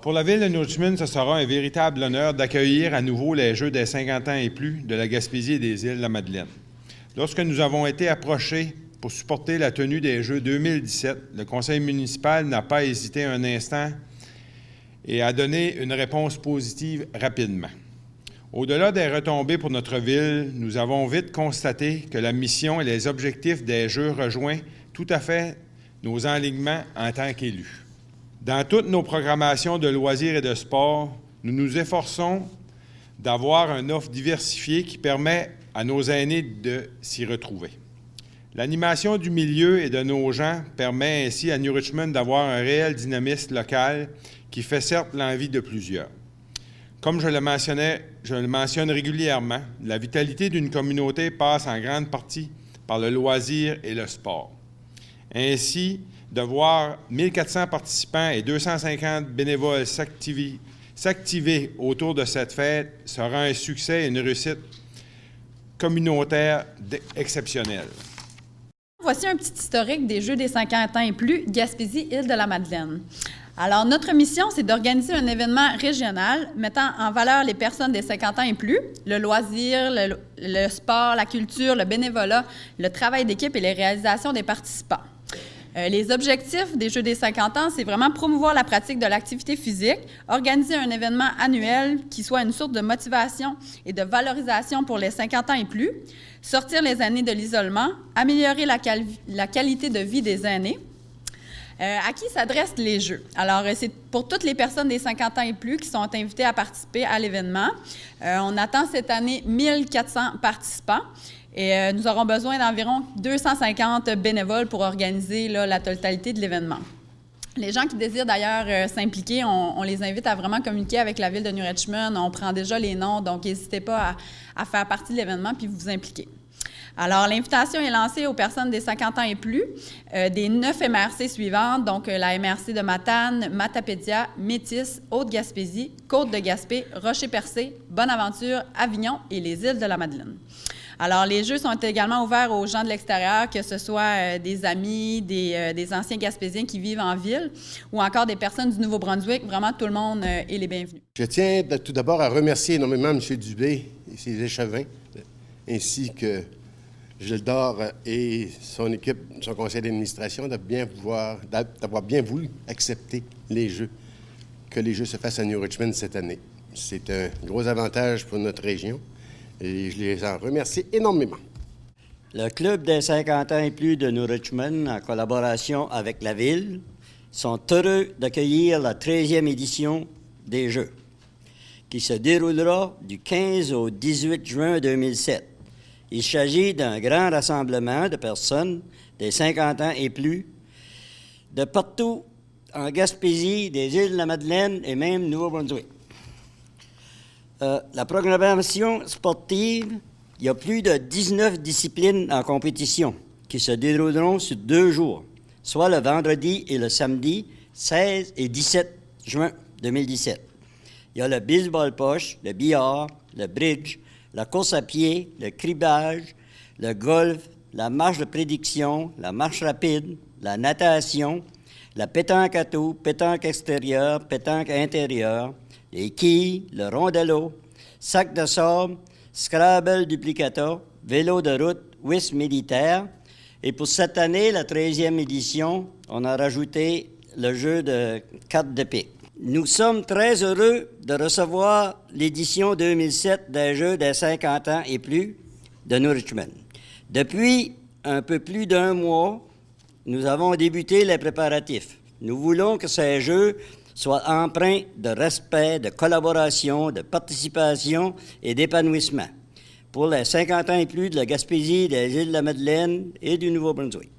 Pour la Ville de New Richmond, ce sera un véritable honneur d'accueillir à nouveau les Jeux des 50 ans et plus de la Gaspésie et des Îles-de-la-Madeleine. Lorsque nous avons été approchés pour supporter la tenue des Jeux 2017, le conseil municipal n'a pas hésité un instant et a donné une réponse positive rapidement. Au-delà des retombées pour notre ville, nous avons vite constaté que la mission et les objectifs des Jeux rejoignent tout à fait nos enlignements en tant qu'élus. Dans toutes nos programmations de loisirs et de sport, nous nous efforçons d'avoir une offre diversifiée qui permet à nos aînés de s'y retrouver. L'animation du milieu et de nos gens permet ainsi à New Richmond d'avoir un réel dynamisme local qui fait certes l'envie de plusieurs. Comme je le mentionne régulièrement, la vitalité d'une communauté passe en grande partie par le loisir et le sport. Ainsi, de voir 1400 participants et 250 bénévoles s'activer autour de cette fête sera un succès et une réussite communautaire exceptionnelle. Voici un petit historique des Jeux des 50 ans et plus Gaspésie-Îles-de-la-Madeleine. Alors, notre mission, c'est d'organiser un événement régional mettant en valeur les personnes des 50 ans et plus, le loisir, le sport, la culture, le bénévolat, le travail d'équipe et les réalisations des participants. Les objectifs des Jeux des 50 ans, c'est vraiment promouvoir la pratique de l'activité physique, organiser un événement annuel qui soit une source de motivation et de valorisation pour les 50 ans et plus, sortir les aînés de l'isolement, améliorer la qualité de vie des aînés. À qui s'adressent les Jeux? Alors, c'est pour toutes les personnes des 50 ans et plus qui sont invitées à participer à l'événement. On attend cette année 1400 participants. Et nous aurons besoin d'environ 250 bénévoles pour organiser là, la totalité de l'événement. Les gens qui désirent d'ailleurs s'impliquer, on les invite à vraiment communiquer avec la Ville de New Richmond. On prend déjà les noms, donc n'hésitez pas à faire partie de l'événement puis vous impliquer. Alors, l'invitation est lancée aux personnes des 50 ans et plus des 9 MRC suivantes, donc la MRC de Matane, Matapédia, Métis, Haute-Gaspésie, Côte-de-Gaspé, Rocher-Percé, Bonaventure, Avignon et les Îles-de-la-Madeleine. Alors, les Jeux sont également ouverts aux gens de l'extérieur, que ce soit des amis, des anciens Gaspésiens qui vivent en ville ou encore des personnes du Nouveau-Brunswick. Vraiment, tout le monde est les bienvenus. Je tiens tout d'abord à remercier énormément M. Dubé et ses échevins, ainsi que Gilles Dore et son équipe, son conseil d'administration, d'avoir bien voulu accepter les Jeux, que les Jeux se fassent à New Richmond cette année. C'est un gros avantage pour notre région. Et je les en remercie énormément. Le Club des 50 ans et plus de New Richmond, en collaboration avec la Ville, sont heureux d'accueillir la 13e édition des Jeux, qui se déroulera du 15 au 18 juin 2007. Il s'agit d'un grand rassemblement de personnes des 50 ans et plus, de partout en Gaspésie, des Îles-de-la-Madeleine et même Nouveau-Brunswick. La programmation sportive, il y a plus de 19 disciplines en compétition qui se dérouleront sur 2 jours, soit le vendredi et le samedi 16 et 17 juin 2017. Il y a le baseball poche, le billard, le bridge, la course à pied, le cribage, le golf, la marche de prédiction, la marche rapide, la natation, la pétanque à tout, pétanque extérieure, pétanque intérieure, les quilles, le rondello, sac de sable, Scrabble duplicata, vélo de route, whist militaire. Et pour cette année, la 13e édition, on a rajouté le jeu de cartes de pique. Nous sommes très heureux de recevoir l'édition 2007 des Jeux des 50 ans et plus de New Richmond. Depuis un peu plus d'1 mois, nous avons débuté les préparatifs. Nous voulons que ces Jeux soit empreint de respect, de collaboration, de participation et d'épanouissement pour les 50 ans et plus de la Gaspésie, des Îles-de-la-Madeleine et du Nouveau-Brunswick.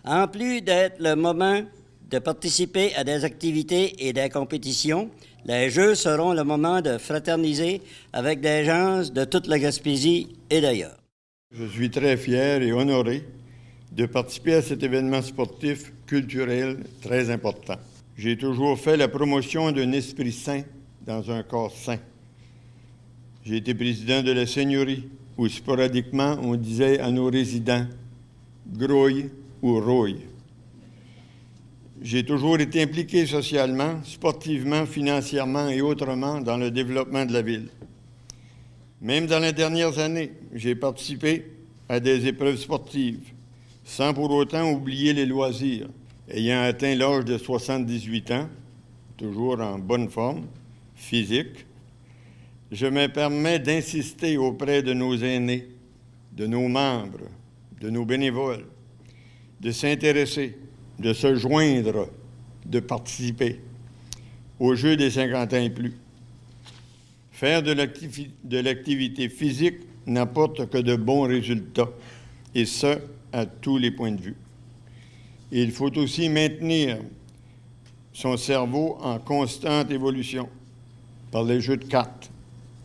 En plus d'être le moment de participer à des activités et des compétitions, les Jeux seront le moment de fraterniser avec des gens de toute la Gaspésie et d'ailleurs. Je suis très fier et honoré de participer à cet événement sportif culturel très important. J'ai toujours fait la promotion d'un esprit sain dans un corps sain. J'ai été président de la seigneurie, où sporadiquement on disait à nos résidents « grouille » ou « rouille ». J'ai toujours été impliqué socialement, sportivement, financièrement et autrement dans le développement de la ville. Même dans les dernières années, j'ai participé à des épreuves sportives, sans pour autant oublier les loisirs. Ayant atteint l'âge de 78 ans, toujours en bonne forme physique, je me permets d'insister auprès de nos aînés, de nos membres, de nos bénévoles, de s'intéresser, de se joindre, de participer aux Jeux des 50 ans et plus. Faire de l'activité physique n'apporte que de bons résultats, et ce, à tous les points de vue. Il faut aussi maintenir son cerveau en constante évolution par les jeux de cartes,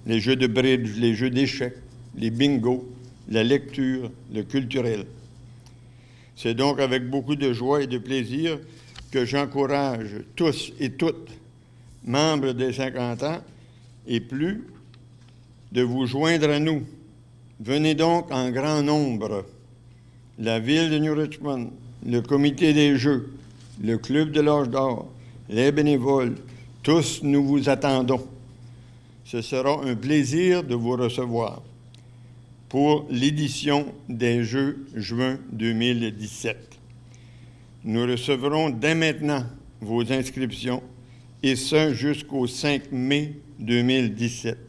les jeux de bridge, les jeux d'échecs, les bingos, la lecture, le culturel. C'est donc avec beaucoup de joie et de plaisir que j'encourage tous et toutes, membres des 50 ans et plus, de vous joindre à nous. Venez donc en grand nombre. La Ville de New Richmond, le Comité des Jeux, le Club de l'Âge d'Or, les bénévoles, tous nous vous attendons. Ce sera un plaisir de vous recevoir pour l'édition des Jeux juin 2017. Nous recevrons dès maintenant vos inscriptions, et ce jusqu'au 5 mai 2017.